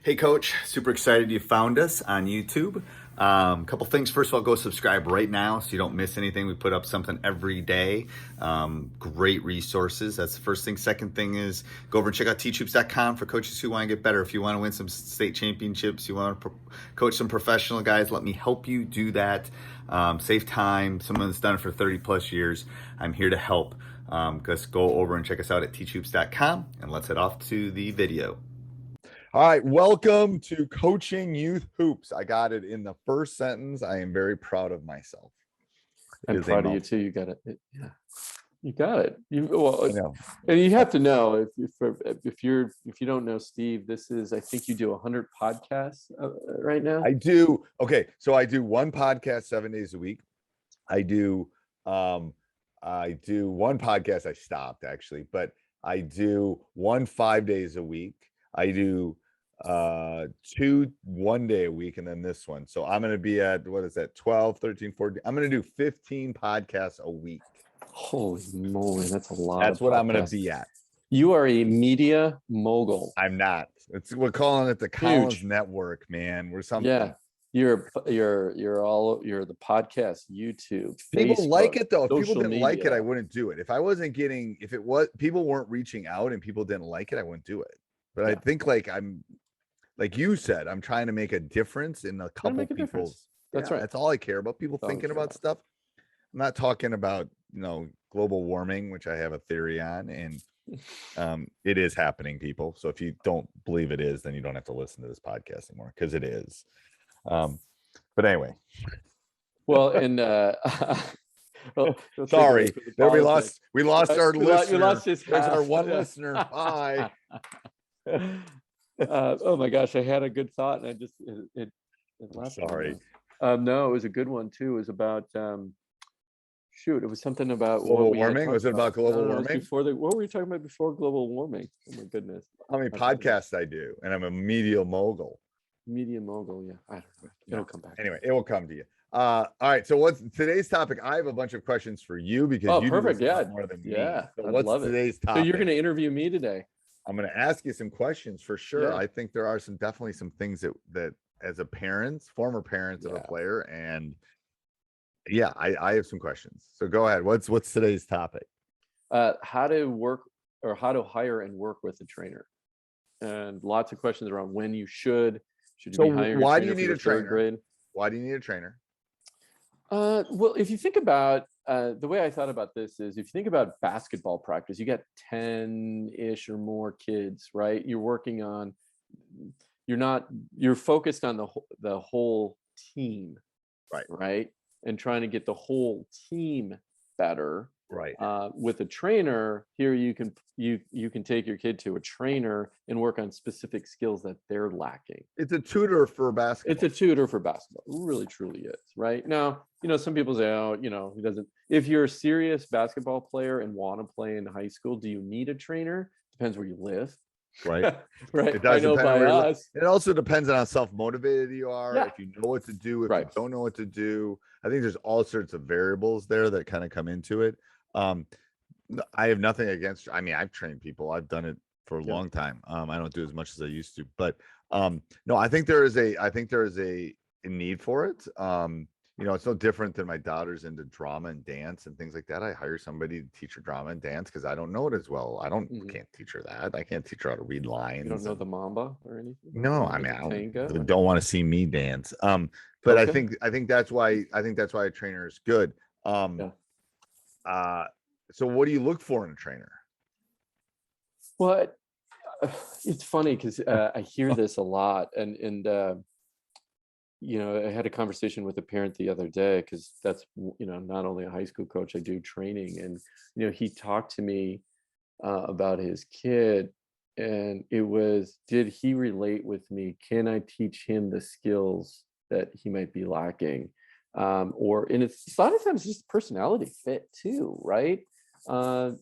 Hey, Coach. Super excited you found us on YouTube. Couple things. First of all, go subscribe right now so you don't miss anything. We put up something every day. Great resources. That's the first thing. Second thing is go over and check out teachhoops.com for coaches who want to get better. If you want to win some state championships, you want to coach some professional guys, let me help you do that. Save time. Someone that's done it for 30 plus years. I'm here to help. Just go over and check us out at teachhoops.com, and let's head off to the video. All right, welcome to Coaching Youth Hoops. I got it in the first sentence. I am very proud of myself. I'm proud of you too. You got it. Yeah, you got it. I know. And you have to know if you don't know Steve, this is, I think you do 100 podcasts right now. I do. Okay, so I do one podcast 7 days a week. I do one podcast. I stopped actually, but I do one 5 days a week. I do 2 1 day a week, and then this one. So I'm going to be at, what is that, 12, 13, 14. I'm going to do 15 podcasts a week. Holy moly, that's a lot. That's what I'm going to be at. You are a media mogul. I'm not. We're calling it the Collins Network, man. We're something. Yeah. You're the podcast, YouTube, people Facebook, like it though. If people didn't media. like it, I wouldn't do it. If it was people weren't reaching out and people didn't like it, I wouldn't do it. But yeah. I think like you said, I'm trying to make a difference in a couple people. That's right. That's all I care about. People thinking about stuff. I'm not talking about, global warming, which I have a theory on, and it is happening, people. So if you don't believe it is, then you don't have to listen to this podcast anymore, because it is. But anyway. Well, and sorry, there we lost our listener. We lost his There's our one listener. Bye. Oh my gosh, I had a good thought and I just it left. Sorry. No, it was a good one too. It was about it was something about global warming. Was it about global warming? What were you talking about before global warming? Oh my goodness. How many podcasts I do, and I'm a media mogul. Media mogul, yeah. I don't know. It'll come back. Anyway, it will come to you. All right. So what's today's topic? I have a bunch of questions for you because you perfect. do more than me. Yeah. So what's today's topic? So you're going to interview me today. I'm going to ask you some questions for sure. Yeah. I think there are definitely some things that as a former parents of a player, and I have some questions. So go ahead. What's today's topic? How to work or how to hire and work with a trainer, and lots of questions around when you should you be hiring. Why do you need a trainer? Grade? Why do you need a trainer? Well, if you think about the way I thought about this is, if you think about basketball practice, you get 10-ish or more kids, right? You're working on, you're focused on the whole team, right? And trying to get the whole team better. Right. With a trainer here, you can take your kid to a trainer and work on specific skills that they're lacking. It's a tutor for basketball. It's a tutor for basketball. It really, truly is. Right now, some people say, he doesn't. If you're a serious basketball player and want to play in high school, do you need a trainer? Depends where you live. Right. Right. It does depend on us. It also depends on how self-motivated you are. Yeah. If you know what to do, if you don't know what to do. I think there's all sorts of variables there that kind of come into it. I have nothing against, I've trained people. I've done it for a long time. I don't do as much as I used to, but no, I think there is a need for it. It's no different than my daughter's into drama and dance and things like that. I hire somebody to teach her drama and dance because I don't know it as well. Can't teach her that. I can't teach her how to read lines. You don't know the Mamba or anything? No, I don't want to see me dance. But okay. I think that's why a trainer is good. So what do you look for in a trainer? Well, it's funny because I hear this a lot, and I had a conversation with a parent the other day, because that's not only a high school coach, I do training, and he talked to me about his kid, and it was, did he relate with me? Can I teach him the skills that he might be lacking? And it's a lot of times just personality fit too, right? And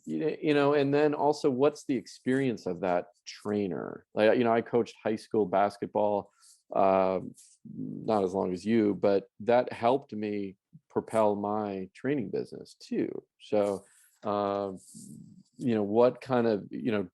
then also, what's the experience of that trainer? Like, I coached high school basketball, not as long as you, but that helped me propel my training business too. So, what kind of,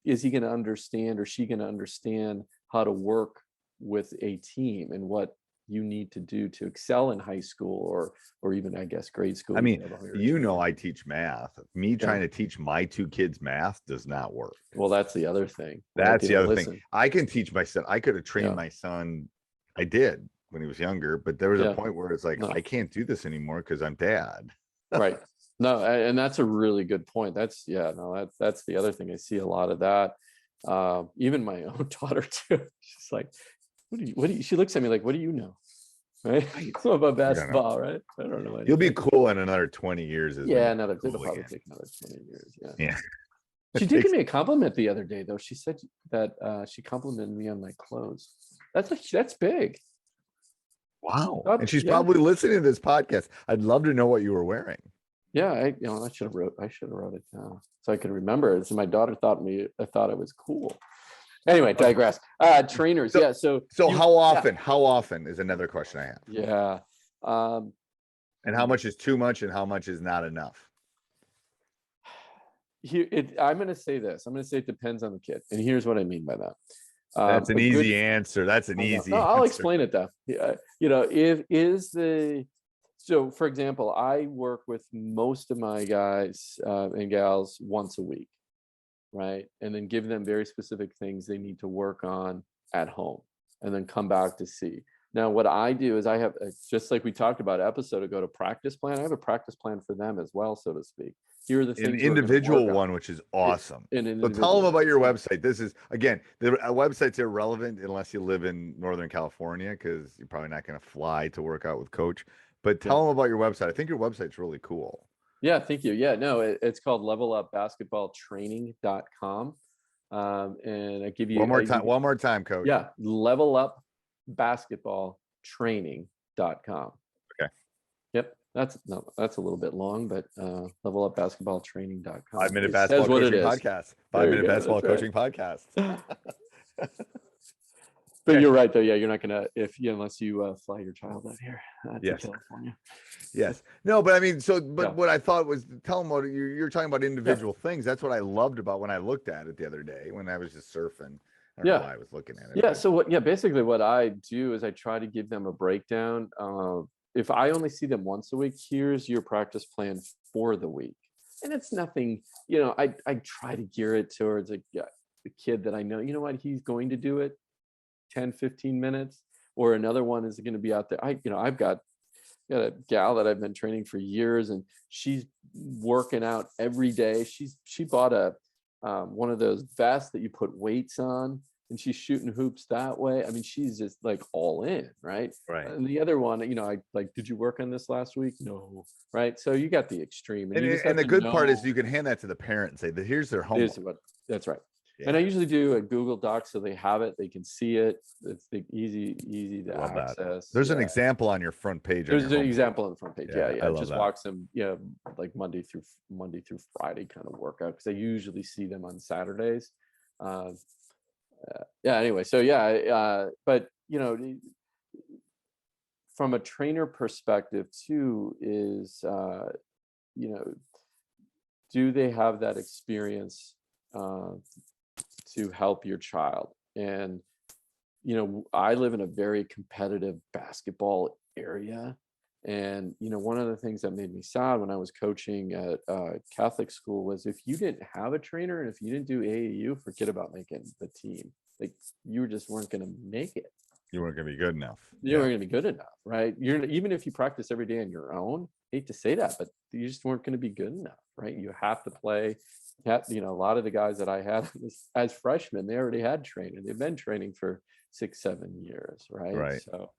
is he going to understand, or she going to understand how to work with a team and what you need to do to excel in high school or even, I guess, grade school. I mean, I teach math. Me trying to teach my 2 kids math does not work. Well, that's the other thing. That's the other thing. I can teach my son. I could have trained my son. I did when he was younger, but there was a point where it's like, I can't do this anymore because I'm dad. Right. No, and that's a really good point. That's that's the other thing. I see a lot of that. Even my own daughter too. She's like, what do you, she looks at me like, what do you know? Right. About basketball, right? I don't know anything. You'll be cool in another 20 years. It'll probably take another 20 years. Yeah. She did give me a compliment the other day though. She said that she complimented me on my clothes. That's big. Wow. And she's probably listening to this podcast. I'd love to know what you were wearing. Yeah, I should have wrote it down so I could remember it. So my daughter thought it was cool. Anyway, digress. Trainers, So how often is another question I have. Yeah. And how much is too much and how much is not enough? I'm going to say this. I'm going to say it depends on the kid. And here's what I mean by that. That's an easy answer. That's an easy answer. I'll explain it though. So for example, I work with most of my guys and gals once a week, right? And then give them very specific things they need to work on at home and then come back to see. Now, what I do is I have, just like we talked about an episode ago, to practice plan. I have a practice plan for them as well, so to speak. Here are the things. An individual one, which is awesome. So tell them about your website. This is, again, the website's irrelevant unless you live in Northern California, because you're probably not going to fly to work out with Coach. But tell them about your website. I think your website's really cool. Yeah, thank you. Yeah, no, it's called levelupbasketballtraining.com. And I give you one more time, Coach. Yeah, levelupbasketballtraining.com. Okay. Yep. That's a little bit long, but levelupbasketballtraining.com. 5-minute basketball coaching podcast. 5-minute basketball coaching podcast. But you're right though. Yeah, you're not gonna unless you fly your child out here to California. Yes. No, but I mean, what I thought was, tell them what you're talking about individual things. That's what I loved about when I looked at it the other day when I was just surfing. I don't know why I was looking at it. Yeah. So basically what I do is I try to give them a breakdown. If I only see them once a week, here's your practice plan for the week. And it's nothing, I try to gear it towards the kid that I know, he's going to do it 10, 15 minutes, or another one is going to be out there. I've got a gal that I've been training for years, and she's working out every day. She bought one of those vests that you put weights on, and she's shooting hoops that way. I mean, she's just like all in, right? Right. And the other one, I did you work on this last week? No. Right. So you got the extreme. And the good part is you can hand that to the parent and say that here's their homework. That's right. Yeah. And I usually do a Google Doc so they have it, they can see it. It's easy to access. There's an example on your front page. There's an example on the front page. Yeah. It just walks them, like Monday through Friday kind of workout, because I usually see them on Saturdays. Anyway, so but from a trainer perspective too, is do they have that experience to help your child? And I live in a very competitive basketball area, and one of the things that made me sad when I was coaching at Catholic school was, if you didn't have a trainer and if you didn't do AAU, forget about making the team. Like, you just weren't going to make it. You weren't going to be good enough. You weren't going to be good enough, right? Even if you practice every day on your own, hate to say that, but you just weren't going to be good enough, right? You have to play. A lot of the guys that I had as freshmen, they already had training. They've been training for 6-7 years, right? Right. So,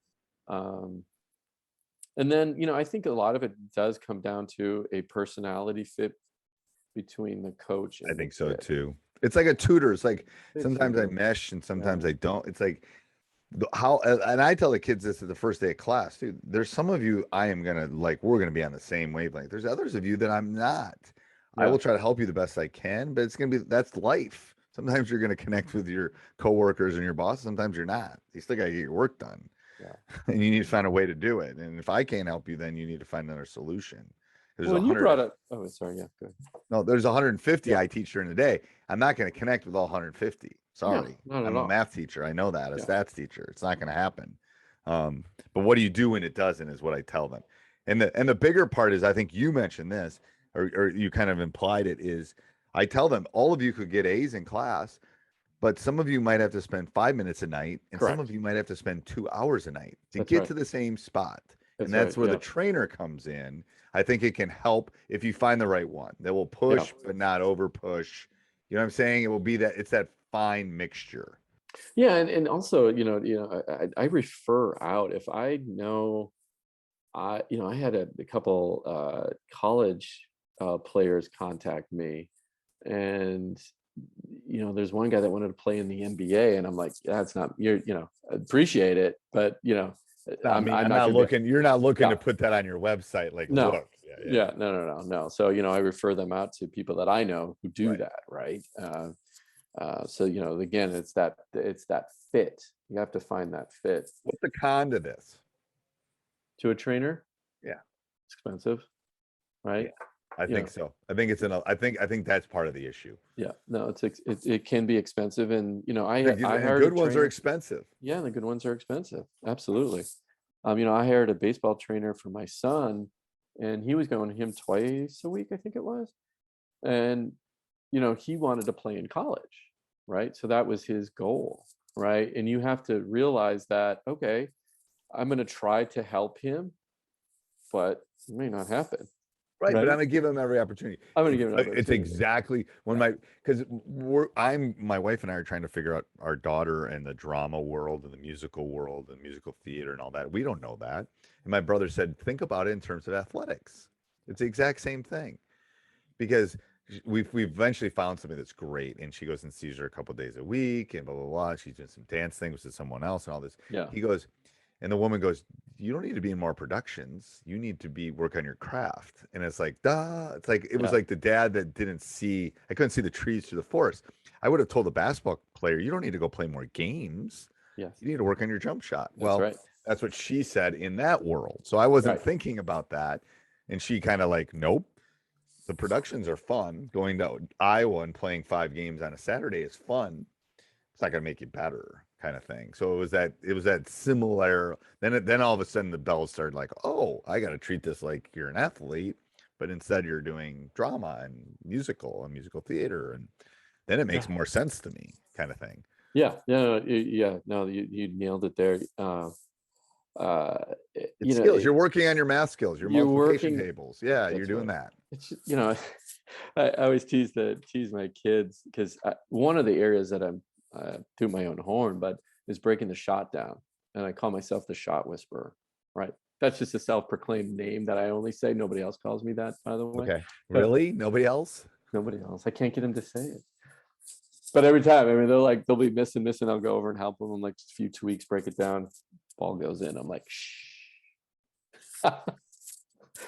and then, I think a lot of it does come down to a personality fit between the coach and I think so too. It's like a tutor. It's like sometimes I mesh and sometimes I don't. It's like and I tell the kids this at the first day of class, dude, there's some of you I am going to we're going to be on the same wavelength. There's others of you that I'm not. I will try to help you the best I can, but it's going to be, that's life. Sometimes you're going to connect with your coworkers and your boss. Sometimes you're not. You still got to get your work done. Yeah. And you need to find a way to do it. And if I can't help you, then you need to find another solution. When you brought up, oh, sorry. Yeah, good. No, there's 150 I teach during the day. I'm not going to connect with all 150. Sorry. No, not at I'm a all. math teacher. I know that. A Yeah. stats teacher. It's not going to happen. But what do you do when it doesn't is what I tell them. And the bigger part is, I think you mentioned this, or you kind of implied it, is I tell them all of you could get A's in class, but some of you might have to spend 5 minutes a night, and some of Correct. you might have to spend 2 hours a night to That's get right. to the same spot. And That's that's right. where the Yeah. trainer comes in. I think it can help if you find the right one that will Yeah. push but not over push. You know what I'm saying? It will be that, it's that fine mixture. Yeah. And also, I refer out if I know, I had a couple college players contact me, and there's one guy that wanted to play in the NBA, and I'm like, that's not, appreciate it, but Not me. I'm I'm not not gonna be. looking. You're not looking Yeah. to put that on your website. Like, No. look. Yeah. Yeah. No. So I refer them out to people that I know who do Right. that, right? So again, it's that fit. You have to find that fit What's the con to this? to a trainer. Yeah. It's expensive, right? Yeah. I think so. I think it's I think that's part of the issue. Yeah, no, it can be expensive, and I And hired a good ones are trainer. expensive. Yeah, the good ones are expensive. Absolutely. I hired a baseball trainer for my son, and he was going to him twice a week, I think it was. And he wanted to play in college, right? So that was his goal, right? And you have to realize that, okay, I'm going to try to help him, but it may not happen. Right, but Right. I'm gonna give them every opportunity. I'm going to give it It's opportunity. exactly when because my wife and I are trying to figure out our daughter and the drama world and the musical world and musical theater and all that. We don't know that. And my brother said, think about it in terms of athletics. It's the exact same thing, because we've eventually found something that's great, and she goes and sees her a couple days a week and blah blah blah. She's doing some dance things with someone else and all this. Yeah. He goes, and the woman goes, you don't need to be in more productions. You need to work on your craft. And it's like, duh. It's like, it was Yeah. like the dad that I couldn't see the trees through the forest. I would have told the basketball player, you don't need to go play more games. Yes. You need to work on your jump shot. That's right. That's what she said in that world. So I wasn't Right. thinking about that. And she kind of like, nope. The productions are fun. Going to Iowa and playing 5 games on a Saturday is fun. It's not going to make you better, kind of thing. So it was that similar. Then all of a sudden the bells started like, oh, I got to treat this like you're an athlete, but instead you're doing drama and musical theater, and then it makes more sense to me, kind of thing. Yeah. Yeah. No, you nailed it there. It's skills. You're working on your math skills, your you're multiplication working. tables. Yeah, you're That's doing right. that. It's I always tease my kids, because one of the areas that I'm to my own horn, but is breaking the shot down, and I call myself the shot whisperer. Right. That's just a self-proclaimed name that I only say. Nobody else calls me that, by the way. Okay. But Really? Nobody else? nobody else. I can't get them to say it. But every time, I mean, they'll be missing. I'll go over and help them. I'm like, just a few tweaks, break it down. Ball goes in. I'm like, shh.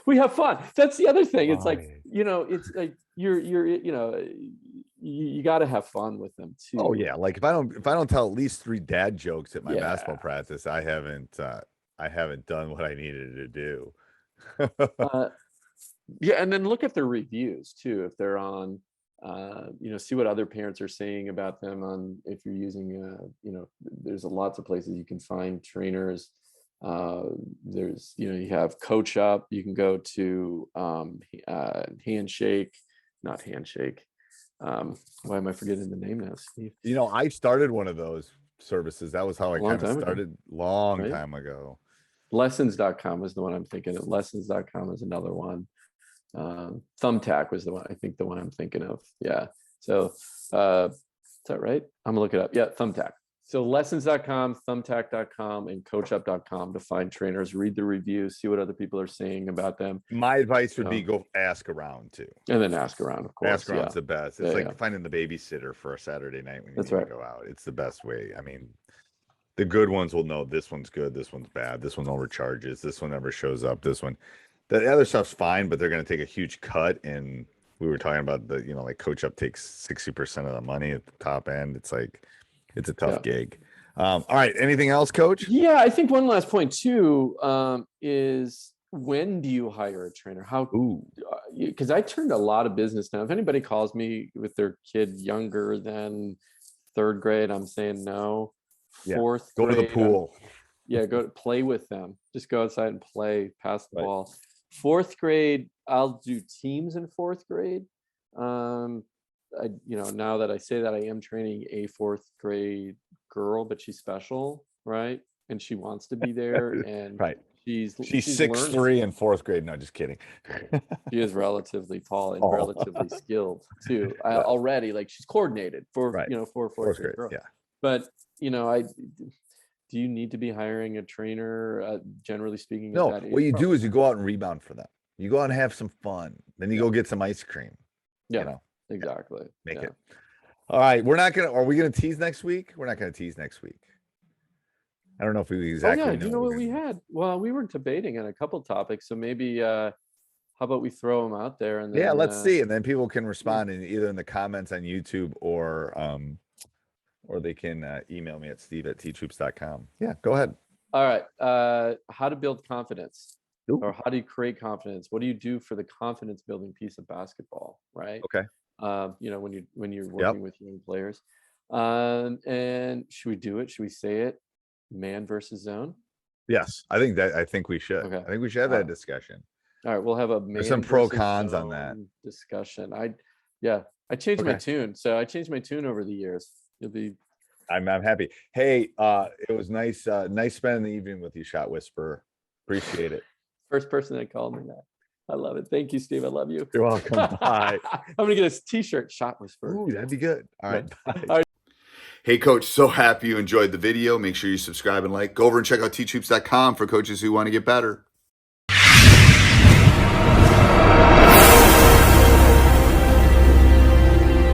We have fun. That's the other thing. It's like, it's like you got to have fun with them too. Oh yeah. Like if I don't tell at least 3 dad jokes at my Yeah. basketball practice, I haven't done what I needed to do. Yeah, and then look at their reviews too. If they're on, see what other parents are saying about them on. If you're using, there's lots of places you can find trainers. There's, you have Coach Up. You can go to Handshake, not Handshake. Why am I forgetting the name now, Steve? I started one of those services. That was how I kind of started long right? time ago. Lessons.com is the one I'm thinking of. Lessons.com is another one. Thumbtack was the one I'm thinking of. Yeah. So is that right? I'm gonna look it up. Yeah, Thumbtack. So lessons.com, thumbtack.com, and coachup.com to find trainers, read the reviews, see what other people are saying about them. My advice would be go ask around too. And then ask around, of course. Ask around's the best. It's like finding the babysitter for a Saturday night when you need to go out. It's the best way. I mean, the good ones will know this one's good, this one's bad, this one overcharges, this one never shows up, this one. The other stuff's fine, but they're going to take a huge cut. And we were talking about like Coach Up takes 60% of the money at the top end. It's like, it's a tough gig. All right. Anything else, Coach? Yeah, I think one last point too is, when do you hire a trainer? How? Because I turned a lot of business down. If anybody calls me with their kid younger than Third grade, I'm saying no. Yeah. Fourth Go to grade, the pool. go to play with them. Just go outside and play, pass the Right. ball. Fourth grade, I'll do teams in fourth grade. Now that I say that, I am training a fourth grade girl, but she's special, right? And she wants to be there, and Right. she's 6'3" learning. in fourth grade. No, just kidding. She is relatively tall and Oh. relatively skilled too. Already, like, she's coordinated for Right. for a Fourth fourth grade grade. girl. Yeah. But do you need to be hiring a trainer? Generally speaking, at No, that age? what you do is you go out and rebound for them. You go out and have some fun. Then you go get some ice cream. Yeah, You know, exactly. make Yeah. it. All right. Are we gonna tease next week? We're not gonna tease next week. I don't know if we exactly Oh yeah, know. you know what what we're we gonna do. had? Well, we were debating on a couple topics, so maybe how about we throw them out there and then Yeah, let's see. And then people can respond either in the comments on YouTube or they can email me at steve@ttroops.com. Yeah, go ahead. All right. How to build confidence, Ooh. or how do you create confidence? What do you do for the confidence building piece of basketball, right? Okay. When you're working with young players. And should we do it? Should we say it? Man versus zone? Yes, I think we should. Okay. I think we should have that discussion. All right, we'll have a man There's some pro versus cons on that. zone discussion. I changed my tune. So I changed my tune over the years. You'll be I'm happy. Hey, it was nice spending the evening with you, Shot Whisperer. Appreciate it. first person that called me that. I love it. Thank you, Steve. I love you. You're welcome. Bye. I'm gonna get a t-shirt, Shot Whisperer. Ooh, that'd be good. All right. Bye. All right. Hey, Coach, so happy you enjoyed the video. Make sure you subscribe and like. Go over and check out ttroops.com for coaches who want to get better.